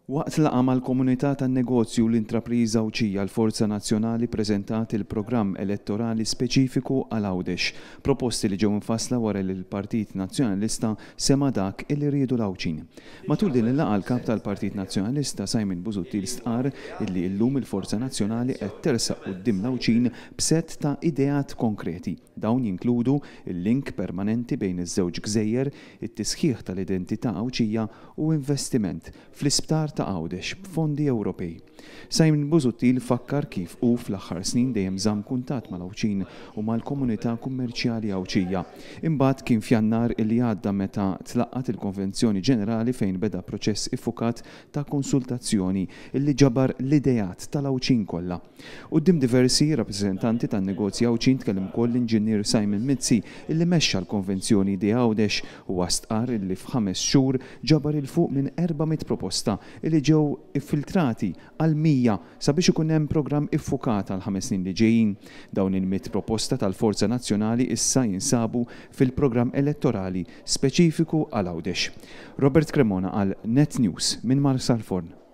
Waqt laqa mal-komunità tan-negozju u l-intrapriża Awċija l-Forza Nazzjonali ppreżentat il-programm elettorali speċifiku għal Għawdex, proposti li ġew infassla wara li l-Partit Nazzjonalista sema dak illi riedu l-Għawċin. Matul din il-laqa l-kap tal-Partit Nazzjonalista Simon Busuttil stqarr illi llum il-Forza Nazzjonali qed tersaq quddiem l-Għawċin b'sett ta' ideat konkreti. Dawn jinkludu il-link permanenti bejn iż-żewġ gżejjer, it-tisħiħ tal-identità Għawċija u investiment fl-isptar ta' Għawdex b'fondi Ewropej. Simon Busuttil fakkar kif hu fl-aħħar snin dejjem żamm kuntatt mal-Għawċin u mal-komunità kummerċjali Għawċija. Imbagħad kien f'Jannar illi għadda meta tlaqqat il-Konvenzjoni Ġenerali fejn beda proċess iffukat ta' konsultazzjoni illi ġabar l-idejat tal-Għawċin kollha. Quddiem diversi rappreżentanti tan-negozji Għawċin tkellem ukoll l-Inġinier Simon Mizzi illi mexxa l-Konvenzjoni di Għawdex u stqarr illi f'5 xhur ġabar il fuq minn 400 proposta illi ġew iffiltrati għal 100 sabiex ikun hemm programm iffukat għal 5 snin li ġejjin. Dawn il-100 proposta tal-Forza Nazzjonali issa jinsabu fil-programm elettorali speċifiku għal Għawdex. Robert Cremona għal Net News minn Marsalforn.